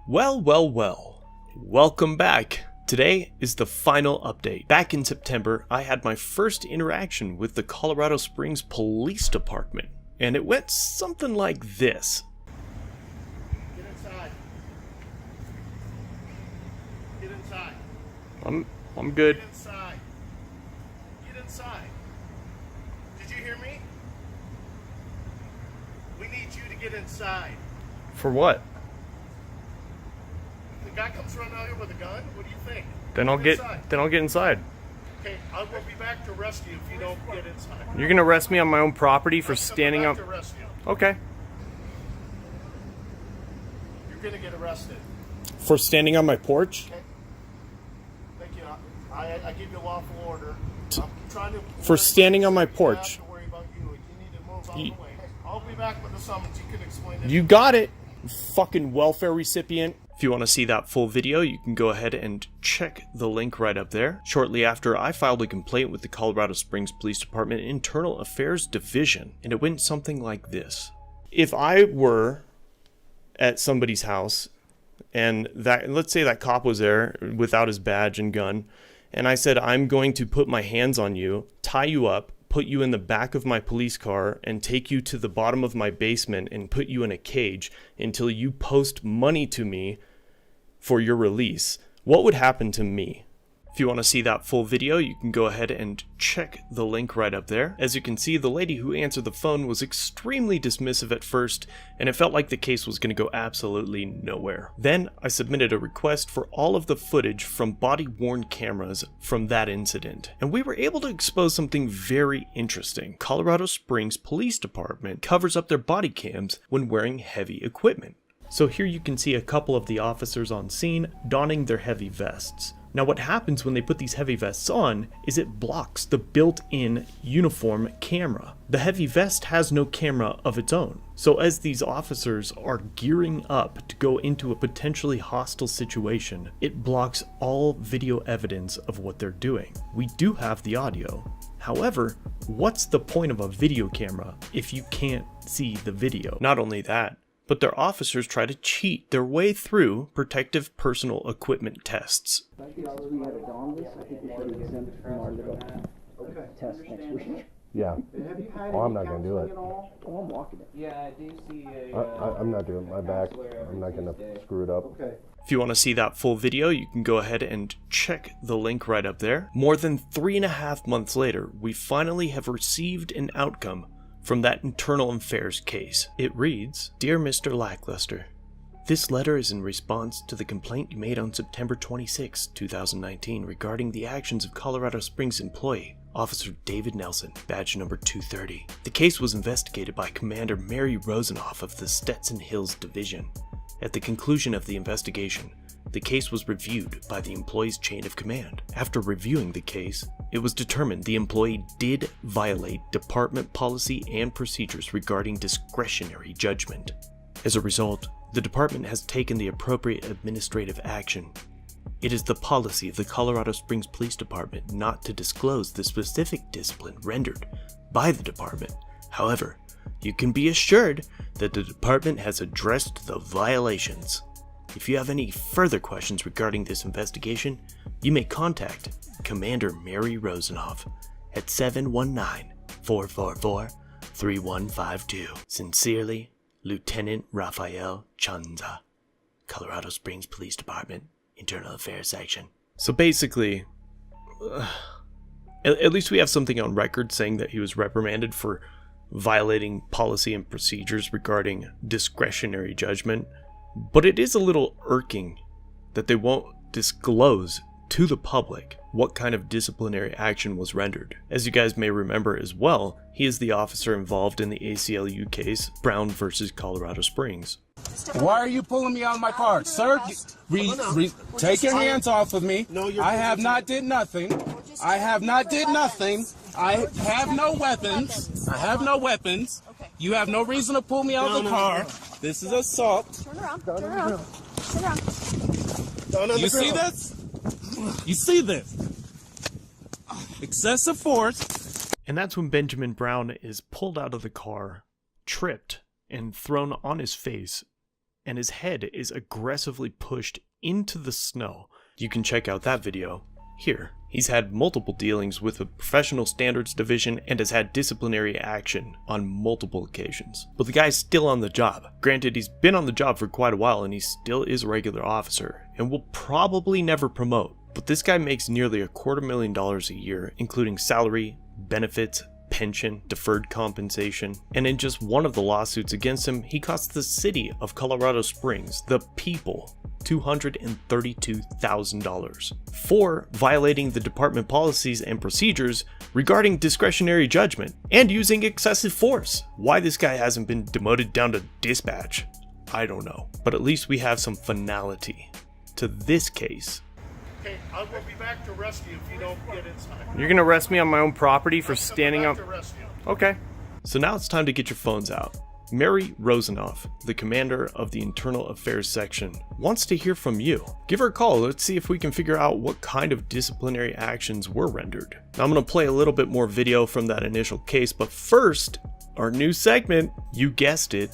Well, welcome back. Today is the final update. Back in September, I had my first interaction with the Colorado Springs Police Department, and it went something like this. Get inside. Get inside. I'm good. Get inside. Get inside. Did you hear me? We need you to get inside. For what? The guy comes running out here with a gun. What do you think? Then I'll get inside. Okay, I will be back to arrest you if you don't get inside. You're gonna arrest me on my own property for standing up? To arrest you. Okay. You're gonna get arrested. For standing on my porch? Okay. Thank you. I give you lawful order. I'm trying to. For standing on my porch. I don't have to worry about you. You need to move out of the way. I'll be back with the summons. You can explain it. You got it, fucking welfare recipient. If you want to see that full video, you can go ahead and check the link right up there. Shortly after, I filed a complaint with the Colorado Springs Police Department Internal Affairs Division, and it went something like this. If I were at somebody's house, and let's say that cop was there without his badge and gun, and I said, I'm going to put my hands on you, tie you up, put you in the back of my police car and take you to the bottom of my basement and put you in a cage until you post money to me for your release, what would happen to me? If you want to see that full video, you can go ahead and check the link right up there. As you can see, the lady who answered the phone was extremely dismissive at first, and it felt like the case was going to go absolutely nowhere. Then I submitted a request for all of the footage from body-worn cameras from that incident, and we were able to expose something very interesting. Colorado Springs Police Department covers up their body cams when wearing heavy equipment. So here you can see a couple of the officers on scene donning their heavy vests. Now what happens when they put these heavy vests on is it blocks the built-in uniform camera. The heavy vest has no camera of its own. So as these officers are gearing up to go into a potentially hostile situation, it blocks all video evidence of what they're doing. We do have the audio. However, what's the point of a video camera if you can't see the video? Not only that, but their officers try to cheat their way through protective personal equipment tests. Yeah. Oh, I'm not going to do it. Oh, I'm walking it. Yeah, I do see I'm not doing my back. I'm not going to screw it up. Okay. If you want to see that full video, you can go ahead and check the link right up there. More than 3.5 months later, we finally have received an outcome from that internal affairs case. It reads, Dear Mr. LackLuster, this letter is in response to the complaint you made on September 26, 2019 regarding the actions of Colorado Springs employee, Officer David Nelson, badge number 230. The case was investigated by Commander Mary Rosenoff of the Stetson Hills Division. At the conclusion of the investigation, the case was reviewed by the employee's chain of command. After reviewing the case, it was determined the employee did violate department policy and procedures regarding discretionary judgment. As a result, the department has taken the appropriate administrative action. It is the policy of the Colorado Springs Police Department not to disclose the specific discipline rendered by the department. However, you can be assured that the department has addressed the violations. If you have any further questions regarding this investigation, you may contact Commander Mary Rosenoff at 719-444-3152. Sincerely, Lieutenant Raphael Chanza, Colorado Springs Police Department, Internal Affairs Section. So basically, at least we have something on record saying that he was reprimanded for violating policy and procedures regarding discretionary judgment. But it is a little irking that they won't disclose to the public what kind of disciplinary action was rendered. As you guys may remember as well, he is the officer involved in the ACLU case, Brown versus Colorado Springs. Why are you pulling me out of my car? Sir, take your hands off of me. I have not did nothing. I have not did nothing. I have no weapons. I have no weapons. You have no reason to pull me out of the car. This is assault. Turn around. Turn around. Turn around. You see this? You see this? Excessive force. And that's when Benjamin Brown is pulled out of the car, tripped, and thrown on his face and his head is aggressively pushed into the snow. You can check out that video here. He's had multiple dealings with the Professional Standards Division and has had disciplinary action on multiple occasions. But the guy's still on the job. Granted, he's been on the job for quite a while and he still is a regular officer and will probably never promote. But this guy makes nearly $250,000 a year, including salary, benefits, pension, deferred compensation, and in just one of the lawsuits against him, he cost the city of Colorado Springs, the people, $232,000 for violating the department policies and procedures regarding discretionary judgment and using excessive force. Why this guy hasn't been demoted down to dispatch, I don't know. But at least we have some finality to this case. Okay, I will be back to arrest you if you don't get inside. You're gonna arrest me on my own property for standing up? To arrest you. Okay. So now it's time to get your phones out. Mary Rosenoff, the commander of the Internal Affairs section, wants to hear from you. Give her a call. Let's see if we can figure out what kind of disciplinary actions were rendered. Now I'm going to play a little bit more video from that initial case, but first, our new segment, you guessed it,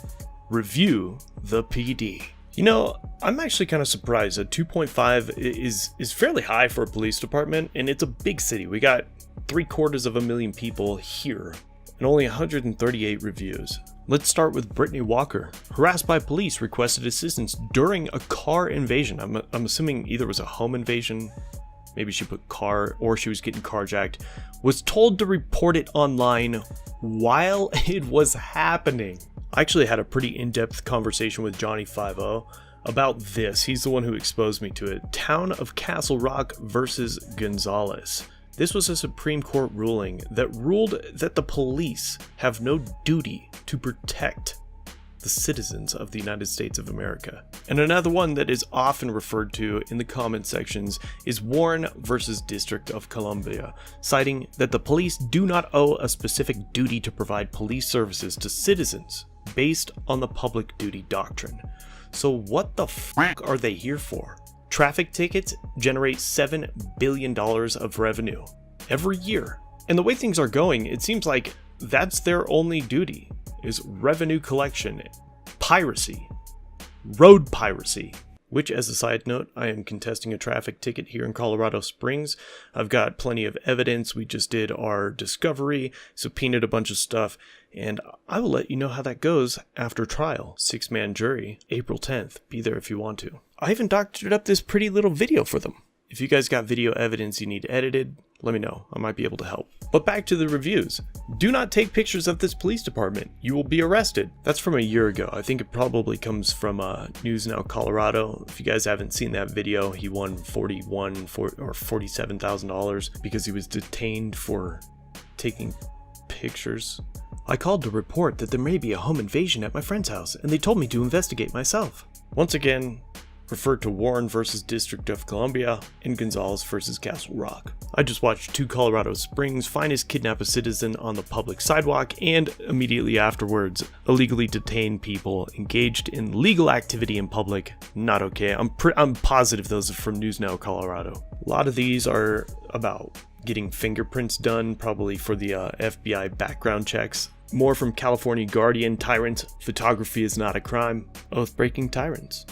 Review the PD. You know, I'm actually kind of surprised that 2.5 is fairly high for a police department, and it's a big city. We got 750,000 people here, and only 138 reviews. Let's start with Brittany Walker. Harassed by police, requested assistance during a car invasion. I'm assuming either it was a home invasion, maybe she put car, or she was getting carjacked. Was told to report it online while it was happening. I actually had a pretty in-depth conversation with Johnny 5-0 about this. He's the one who exposed me to it. Town of Castle Rock versus Gonzalez. This was a Supreme Court ruling that ruled that the police have no duty to protect the citizens of the United States of America. And another one that is often referred to in the comment sections is Warren versus District of Columbia, citing that the police do not owe a specific duty to provide police services to citizens based on the public duty doctrine. So what the fuck are they here for? Traffic tickets generate $7 billion of revenue every year. And the way things are going, it seems like that's their only duty, is revenue collection, piracy, road piracy. Which, as a side note, I am contesting a traffic ticket here in Colorado Springs. I've got plenty of evidence. We just did our discovery, subpoenaed a bunch of stuff, and I will let you know how that goes after trial. 6-man jury, April 10th. Be there if you want to. I even doctored up this pretty little video for them. If you guys got video evidence you need edited, let me know. I might be able to help. But back to the reviews. Do not take pictures of this police department. You will be arrested. That's from a year ago. I think it probably comes from News Now Colorado. If you guys haven't seen that video, he won $47,000 because he was detained for taking pictures. I called to report that there may be a home invasion at my friend's house, and they told me to investigate myself. Once again, referred to Warren versus District of Columbia and Gonzalez versus Castle Rock. I just watched two Colorado Springs finest kidnap a citizen on the public sidewalk and immediately afterwards illegally detain people engaged in legal activity in public. Not okay. I'm positive those are from News Now Colorado. A lot of these are about getting fingerprints done, probably for the FBI background checks. More from California Guardian, tyrants. Photography is not a crime. Oath-breaking tyrants.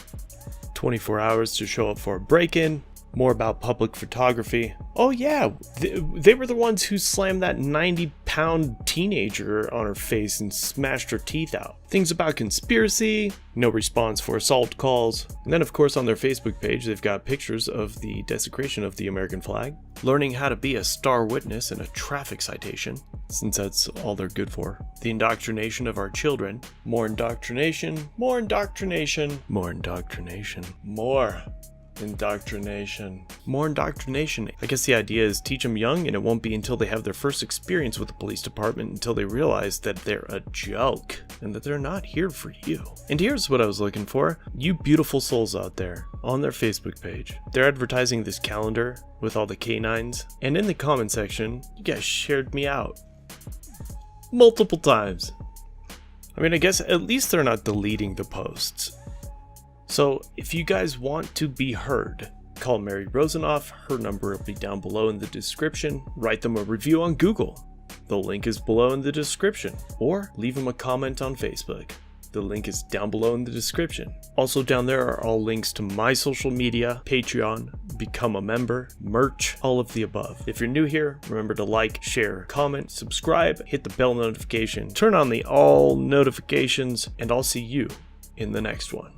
24 hours to show up for a break-in. More about public photography. Oh yeah, they were the ones who slammed that 90-pound teenager on her face and smashed her teeth out. Things about conspiracy, no response for assault calls. And then of course on their Facebook page they've got pictures of the desecration of the American flag. Learning how to be a star witness in a traffic citation, since that's all they're good for. The indoctrination of our children. More indoctrination, more indoctrination, more indoctrination, more indoctrination. More indoctrination. I guess the idea is teach them young, and it won't be until they have their first experience with the police department until they realize that they're a joke and that they're not here for you. And here's what I was looking for. You beautiful souls out there, on their Facebook page, they're advertising this calendar with all the canines, and in the comment section, you guys shared me out multiple times. I mean, I guess at least they're not deleting the posts. So if you guys want to be heard, call Mary Rosenoff. Her number will be down below in the description. Write them a review on Google. The link is below in the description. Or leave them a comment on Facebook. The link is down below in the description. Also down there are all links to my social media, Patreon, become a member, merch, all of the above. If you're new here, remember to like, share, comment, subscribe, hit the bell notification, turn on the all notifications, and I'll see you in the next one.